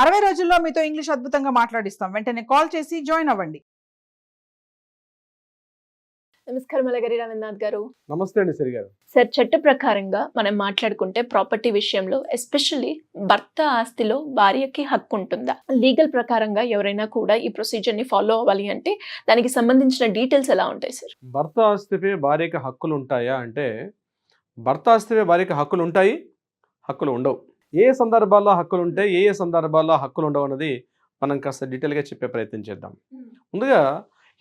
60 రోజుల్లో మీతో ఇంగ్లీష్ అద్భుతంగా మాట్లాడిస్తాం. వెంటనే కాల్ చేసి జాయిన్ అవ్వండి. నమస్కారం అలగరి రవీంద్రనాథ్ గారు. నమస్తే అండి సిరి గారు. సార్, చట్ట ప్రకారంగా మనం మాట్లాడుకుంటే ప్రాపర్టీ విషయంలో ఎస్పెషల్లీ భర్త ఆస్తిలో భార్యకి హక్కు ఉంటుందా? లీగల్ ప్రకారంగా ఎవరైనా కూడా ఈ ప్రొసీజర్ ని ఫాలో అవ్వాలి అంటే దానికి సంబంధించిన డీటెయిల్స్ ఎలా ఉంటాయి సార్? భర్త ఆస్తిపై భార్యకి హక్కులు ఉంటాయా అంటే, భర్త ఆస్తిపై భార్యకి హక్కులు ఉంటాయి, హక్కులు ఉండవు. ఏ సందర్భాల్లో హక్కులు ఉంటాయి, ఏ సందర్భాల్లో హక్కులు ఉండవు అన్నది మనం కాస్త డీటెయిల్గా చెప్పే ప్రయత్నం చేద్దాం. ముందుగా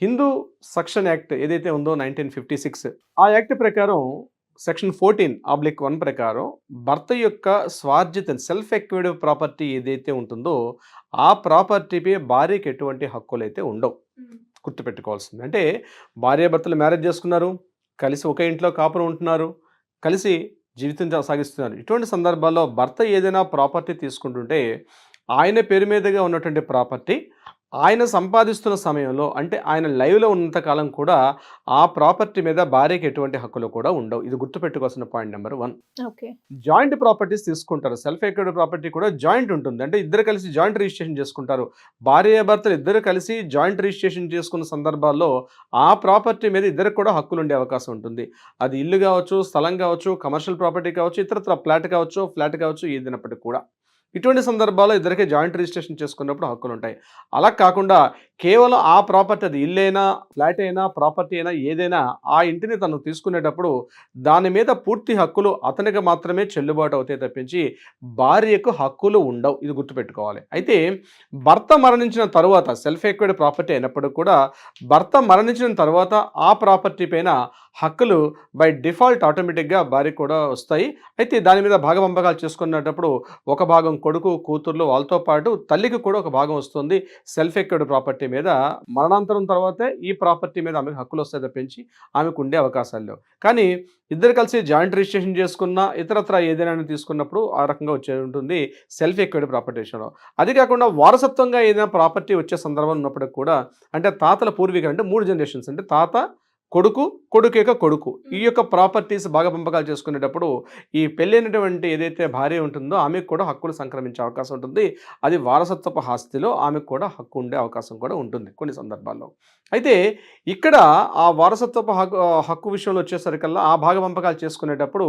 హిందూ సక్షన్ యాక్ట్ ఏదైతే ఉందో 1956, ఆ యాక్ట్ ప్రకారం సెక్షన్ 14(1) ప్రకారం భర్త యొక్క స్వార్జిత సెల్ఫ్ ఎక్వైర్డ్ ప్రాపర్టీ ఏదైతే ఉంటుందో ఆ ప్రాపర్టీపై భార్యకి ఎటువంటి హక్కులు అయితే ఉండవు. గుర్తుపెట్టుకోవాల్సింది అంటే, భార్యాభర్తలు మ్యారేజ్ చేసుకున్నారు, కలిసి ఒకే ఇంట్లో కాపురం ఉంటున్నారు, కలిసి జీవితం సాగిస్తున్నారు. ఇటువంటి సందర్భాల్లో భర్త ఏదైనా ప్రాపర్టీ తీసుకుంటుంటే ఆయన పేరు మీదుగా ఉన్నటువంటి ప్రాపర్టీ ఆయన సంపాదిస్తున్న సమయంలో, అంటే ఆయన లైవ్లో ఉన్నంతకాలం కూడా ఆ ప్రాపర్టీ మీద భార్యకి ఎటువంటి హక్కులు కూడా ఉండవు. ఇది గుర్తుపెట్టుకోవాల్సిన point number 1. Okay. Joint properties తీసుకుంటారు. సెల్ఫ్ ఎక్వైర్డ్ ప్రాపర్టీ కూడా జాయింట్ ఉంటుంది. అంటే ఇద్దరు కలిసి జాయింట్ రిజిస్ట్రేషన్ చేసుకుంటారు. భార్యాభర్తలు ఇద్దరు కలిసి జాయింట్ రిజిస్ట్రేషన్ చేసుకున్న సందర్భాల్లో ఆ ప్రాపర్టీ మీద ఇద్దరికి కూడా హక్కులు ఉండే అవకాశం ఉంటుంది. అది ఇల్లు కావచ్చు, స్థలం కావచ్చు, కమర్షియల్ ప్రాపర్టీ కావచ్చు, ఇతరత్ర ఫ్లాట్ కావచ్చు, ఏదైనప్పటికీ కూడా ఇటువంటి సందర్భాల్లో ఇద్దరికి జాయింట్ రిజిస్ట్రేషన్ చేసుకున్నప్పుడు హక్కులు ఉంటాయి. అలా కాకుండా కేవలం ఆ ప్రాపర్టీ, అది ఇల్లైనా, ఫ్లాట్ అయినా, ప్రాపర్టీ అయినా, ఏదైనా ఆ ఇంటిని తను తీసుకునేటప్పుడు దాని మీద పూర్తి హక్కులు అతనికి మాత్రమే చెల్లుబాటు అవుతాయి తప్పించి భార్యకు హక్కులు ఉండవు. ఇది గుర్తుపెట్టుకోవాలి. అయితే భర్త మరణించిన తర్వాత సెల్ఫ్ ఎక్వైర్డ్ ప్రాపర్టీ అయినప్పటికీ కూడా భర్త మరణించిన తర్వాత ఆ ప్రాపర్టీ పైన హక్కులు బై డిఫాల్ట్ ఆటోమేటిక్గా భార్యకు కూడా వస్తాయి. అయితే దాని మీద భాగపంపకాలు చేసుకునేటప్పుడు ఒక భాగం కొడుకు, కూతుర్లు, వాళ్ళతో పాటు తల్లికి కూడా ఒక భాగం వస్తుంది. సెల్ఫ్ ఎక్వైర్డ్ ప్రాపర్టీ మీద మరణాంతరం తర్వాతే ఈ ప్రాపర్టీ మీద ఆమెకు హక్కులు వస్తాయి తప్పించి ఆమెకు ఉండే అవకాశాలు లేవు. కానీ ఇద్దరు కలిసి జాయింట్ రిజిస్ట్రేషన్ చేసుకున్న, ఇతరత్ర ఏదైనా తీసుకున్నప్పుడు ఆ రకంగా వచ్చే ఉంటుంది సెల్ఫ్ ఎక్వైర్డ్ ప్రాపర్టీ విషయంలో. అది కాకుండా వారసత్వంగా ఏదైనా ప్రాపర్టీ వచ్చే సందర్భం ఉన్నప్పటికి కూడా, అంటే తాతల పూర్వీకులు, అంటే 3 జనరేషన్స్, అంటే తాత, కొడుకు, కొడుకు ఈ యొక్క ప్రాపర్టీస్ భాగపంపకాలు చేసుకునేటప్పుడు ఈ పెళ్ళైనటువంటి ఏదైతే భార్య ఉంటుందో ఆమెకు కూడా హక్కులు సంక్రమించే అవకాశం ఉంటుంది. అది వారసత్వపు ఆస్తిలో ఆమెకు కూడా హక్కు ఉండే అవకాశం కూడా ఉంటుంది కొన్ని సందర్భాల్లో. అయితే ఇక్కడ ఆ వారసత్వపు హక్కు విషయంలో వచ్చేసరికల్లా ఆ భాగపంపకాలు చేసుకునేటప్పుడు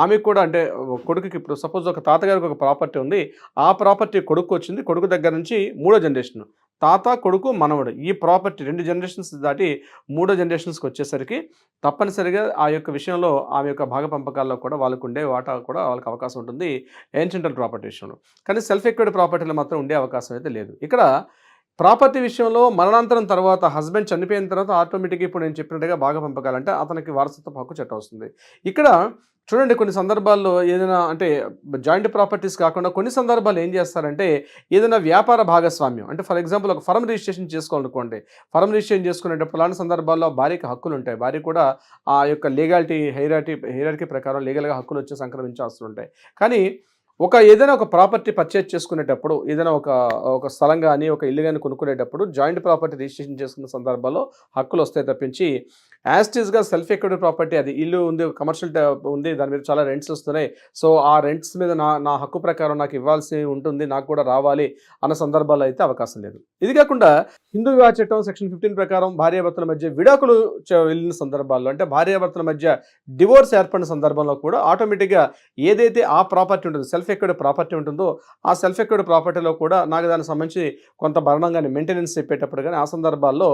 ఆమెకు కూడా, అంటే కొడుకుకి ఇప్పుడు సపోజ్ ఒక తాతగారికి ఒక ప్రాపర్టీ ఉంది, ఆ ప్రాపర్టీ కొడుకు వచ్చింది, కొడుకు దగ్గర నుంచి 3వ జనరేషన్ తాత, కొడుకు, మనవడు, ఈ ప్రాపర్టీ 2 జనరేషన్స్ దాటి 3వ జనరేషన్స్కి వచ్చేసరికి తప్పనిసరిగా ఆ యొక్క విషయంలో ఆమె యొక్క భాగపంపకాల్లో కూడా వాళ్ళకు ఉండే వాటా కూడా వాళ్ళకి అవకాశం ఉంటుంది ఏన్షియంటల్ ప్రాపర్టీ విషయంలో. కానీ సెల్ఫ్ ఎక్వైర్డ్ ప్రాపర్టీలో మాత్రం ఉండే అవకాశం అయితే లేదు. ఇక్కడ ప్రాపర్టీ విషయంలో మరణాంతరం తర్వాత, హస్బెండ్ చనిపోయిన తర్వాత ఆటోమేటిక్గా ఇప్పుడు నేను చెప్పినట్టుగా భాగపంపకాలు, అంటే అతనికి వారసత్వ హక్కు చట్టం వస్తుంది. ఇక్కడ చూడండి, కొన్ని సందర్భాల్లో ఏదైనా, అంటే జాయింట్ ప్రాపర్టీస్ కాకుండా కొన్ని సందర్భాలు ఏం చేస్తారంటే ఏదైనా వ్యాపార భాగస్వామ్యం, అంటే ఫర్ ఎగ్జాంపుల్ ఒక ఫర్మ్ రిజిస్ట్రేషన్ చేసుకోవాలనుకోండి. ఫర్మ్ రిజిస్ట్రేషన్ చేసుకునేటప్పుడు అలాంటి సందర్భాల్లో భార్యకి హక్కులు ఉంటాయి. భార్య కూడా ఆ యొక్క లీగాలిటీ హైరార్కీ ప్రకారం లీగల్గా హక్కులు వచ్చి సంక్రమించే ఆస్తులు ఉంటాయి. కానీ ఏదైనా ఒక ప్రాపర్టీ పర్చేజ్ చేసుకునేటప్పుడు, ఏదైనా ఒక స్థలం కానీ ఒక ఇల్లు కానీ కొనుక్కునేటప్పుడు జాయింట్ ప్రాపర్టీ రిజిస్ట్రేషన్ చేసుకున్న సందర్భాల్లో హక్కులు వస్తాయి తప్పించి యాస్టీస్గా సెల్ఫ్ ఎక్వైర్డ్ ప్రాపర్టీ, అది ఇల్లు ఉంది, కమర్షియల్ ఉంది, దాని మీద చాలా రెంట్స్ వస్తున్నాయి, సో ఆ రెంట్స్ మీద నా హక్కు ప్రకారం నాకు ఇవ్వాల్సి ఉంటుంది, నాకు కూడా రావాలి అన్న సందర్భాల్లో అయితే అవకాశం లేదు. ఇది కాకుండా హిందూ వివాహ చట్టం సెక్షన్ 15 ప్రకారం భార్యాభర్తల మధ్య విడాకులు వెళ్ళిన సందర్భాల్లో, అంటే భార్యాభర్తల మధ్య డివోర్స్ ఏర్పడిన సందర్భంలో కూడా ఆటోమేటిక్గా ఏదైతే ఆ ప్రాపర్టీ ఉంటుందో, సెల్ఫ్ ఎక్వైర్డ్ ప్రాపర్టీ ఉంటుందో, ఆ సెల్ఫ్ ఎక్వైర్డ్ ప్రాపర్టీలో కూడా నాకు దానికి సంబంధించి కొంత భరణం కానీ మెయింటెనెన్స్ చెప్పేటప్పుడు కానీ ఆ సందర్భాల్లో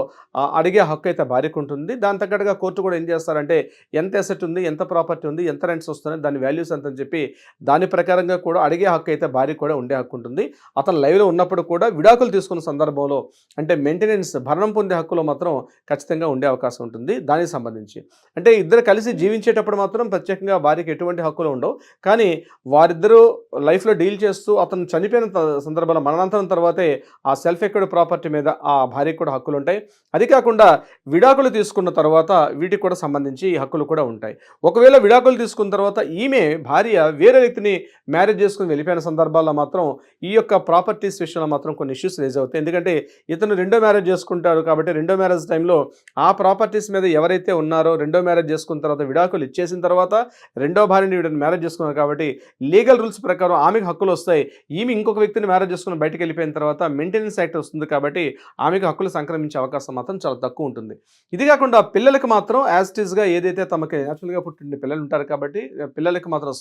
అడిగే హక్కు అయితే భార్యకు ఉంటుంది. దాని తగ్గట్టుగా కోర్టు కూడా ఏం చేస్తారంటే ఎంత అసెట్ ఉంది, ఎంత ప్రాపర్టీ ఉంది, ఎంత రెంట్స్ వస్తున్నాయి, దాని వాల్యూస్ ఎంత అని చెప్పి దాని ప్రకారంగా కూడా అడిగే హక్కు అయితే భార్య కూడా ఉండే హక్కు ఉంటుంది. అతను లైవ్లో ఉన్నప్పుడు కూడా విడాకులు తీసుకున్న సందర్భంలో, అంటే మెయింటెనెన్స్ భరణం పొందే హక్కులో మాత్రం ఖచ్చితంగా ఉండే అవకాశం ఉంటుంది. దానికి సంబంధించి అంటే ఇద్దరు కలిసి జీవించేటప్పుడు మాత్రం ప్రత్యేకంగా భార్యకి ఎటువంటి హక్కులు ఉండవు. కానీ వారిద్దరూ లైఫ్లో డీల్ చేస్తూ అతను చనిపోయిన సందర్భంలో మరణాంతరం తర్వాతే ఆ సెల్ఫ్ ఎక్వైర్డ్ ప్రాపర్టీ మీద ఆ భార్యకు కూడా హక్కులు ఉంటాయి. అది కాకుండా విడాకులు తీసుకున్న తర్వాత వీటికి కూడా సంబంధించి హక్కులు కూడా ఉంటాయి. ఒకవేళ విడాకులు తీసుకున్న తర్వాత ఈమె భార్య వేరే వ్యక్తిని మ్యారేజ్ చేసుకుని వెళ్ళిపోయిన సందర్భాల్లో మాత్రం ఈ యొక్క ప్రాపర్టీస్ విషయంలో మాత్రం కొన్ని ఇష్యూస్ రేజ్ అవుతాయి. ఎందుకంటే ఇతను రెండో మ్యారేజ్ చేసుకుంటారు కాబట్టి రెండో మ్యారేజ్ టైంలో ఆ ప్రాపర్టీస్ మీద ఎవరైతే ఉన్నారో, రెండో మ్యారేజ్ చేసుకున్న తర్వాత విడాకులు ఇచ్చేసిన తర్వాత రెండో భార్యని వీడిని మ్యారేజ్ చేసుకున్నారు కాబట్టి లీగల్ రూల్స్ ప్రకారం ఆమెకు హక్కులు వస్తాయి. ఈమె ఇంకొక వ్యక్తిని మ్యారేజ్ చేసుకుని బయటకు వెళ్ళిపోయిన తర్వాత మెయింటెనెన్స్ యాక్ట్ వస్తుంది కాబట్టి ఆమెకు హక్కులు సంక్రమించే అవకాశం మాత్రం చాలా తక్కువ ఉంటుంది. ఇది కాకుండా పిల్లలకి మాత్రం యాజ్ ఇట్ ఈస్గా ఏదైతే తమకి న్యాచురల్గా పుట్టిన పిల్లలు ఉంటారు కాబట్టి పిల్లలకి మాత్రం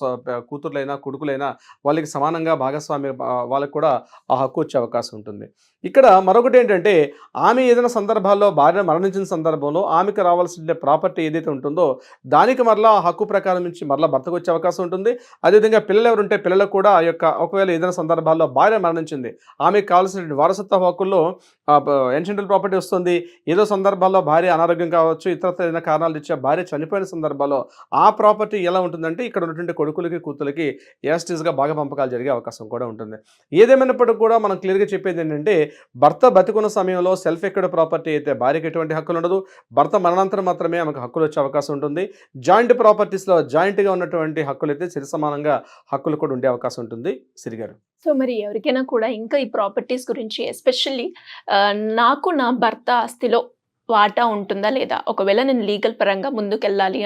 కూతుర్లైనా కొడుకులైనా వాళ్ళకి సమానంగా భాగస్వామి వాళ్ళకి కూడా ఆ హక్కు వచ్చే అవకాశం ఉంటుంది. ఇక్కడ మరొకటి ఏంటంటే ఆమె ఏదైనా సందర్భాల్లో భార్య మరణించిన సందర్భంలో ఆమెకు రావాల్సిన ప్రాపర్టీ ఏదైతే ఉంటుందో దానికి మరలా ఆ హక్కు ప్రకారం నుంచి మరలా భర్తకు వచ్చే అవకాశం ఉంటుంది. అదేవిధంగా పిల్లలు ఎవరుంటే పిల్లలకు కూడా ఆ యొక్క ఒకవేళ ఏదైనా సందర్భాల్లో భార్య మరణించింది ఆమెకు కావాల్సిన వారసత్వ హక్కుల్లో ఎన్షియల్ ప్రాపర్టీ వస్తుంది. ఏదో సందర్భాల్లో భార్య అనారోగ్యం కావచ్చు, ఇతరత్ర ఏదైనా కారణాలు ఇచ్చే భార్య చనిపోయిన సందర్భాల్లో ఆ ప్రాపర్టీ ఎలా ఉంటుందంటే ఇక్కడ ఉన్నటువంటి కొడుకులకి కూతులకి యాస్టీస్గా బాగా పంపకాలు జరిగే అవకాశం కూడా ఉంటుంది. ఏదేమైనప్పటికీ కూడా మనం క్లియర్గా చెప్పేది ఏంటంటే భర్త బతికున్న సమయంలో సెల్ఫ్ ఎక్విడ్ ప్రాపర్టీ అయితే భార్యకి ఎటువంటి హక్కులు ఉండదు. భర్త మరణాంతరం మాత్రమే ఆమెకు హక్కులు వచ్చే అవకాశం ఉంటుంది. జాయింట్ ప్రాపర్టీస్లో జాయింట్గా ఉన్నటువంటి హక్కులు అయితే సరి సమానంగా హక్కులు కూడా ఉండే అవకాశం ఉంటుంది. సిరిగారు, సో మరి ఎవరికైనా కూడా ఇంకా ఈ ప్రాపర్టీస్ గురించి ఎస్పెషల్లీ నాకు నా భర్త ఆస్తిలో వాటా ఉంటుందా లేదా, ఒకవేళ నేను లీగల్ పరంగా ముందుకెళ్ళాలి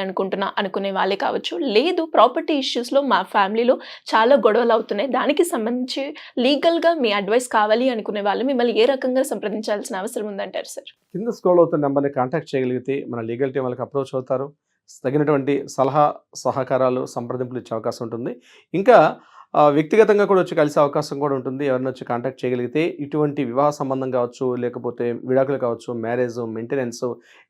అనుకునే వాళ్ళే కావచ్చు, లేదు ప్రాపర్టీ ఇష్యూస్లో మా ఫ్యామిలీలో చాలా గొడవలు అవుతున్నాయి, దానికి సంబంధించి లీగల్గా మీ అడ్వైస్ కావాలి అనుకునే వాళ్ళు మిమ్మల్ని ఏ రకంగా సంప్రదించాల్సిన అవసరం ఉందంటారు సార్? కింద స్క్రోల్ అవుతున్న నెంబర్ని కాంటాక్ట్ చేయగలిగితే మన లీగల్ టీం వాళ్ళకి అప్రోచ్ అవుతారు. తగినటువంటి సలహా సహకారాలు సంప్రదింపులు ఇచ్చే అవకాశం ఉంటుంది. ఇంకా వ్యక్తిగతంగా కూడా వచ్చి కలిసే అవకాశం కూడా ఉంటుంది. ఎవరిని వచ్చి కాంటాక్ట్ చేయగలిగితే ఇటువంటి వివాహ సంబంధం కావచ్చు, లేకపోతే విడాకులు కావచ్చు, మ్యారేజ్, మెయింటెనెన్స్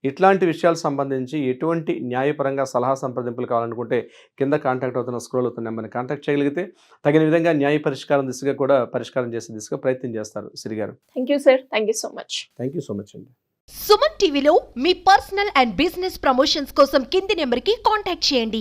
ఇట్లాంటి విషయాలకు సంబంధించి ఎటువంటి న్యాయపరంగా సలహా సంప్రదింపులు కావాలనుకుంటే కింద కాంటాక్ట్ అవుతున్న స్క్రోల్ అవుతున్న నెంబర్ని కాంటాక్ట్ చేయగలిగితే తగిన విధంగా న్యాయ పరిష్కారం దిశగా కూడా పరిష్కారం చేసే దిశగా ప్రయత్నం చేస్తారు. సిరి గారు, thank you sir, thank you so much. Thank you so much అండి. సుమన్ టీవీలో మీ పర్సనల్ అండ్ బిజినెస్ ప్రమోషన్స్ కోసం కింది నెంబర్కి కాంటాక్ట్ చేయండి.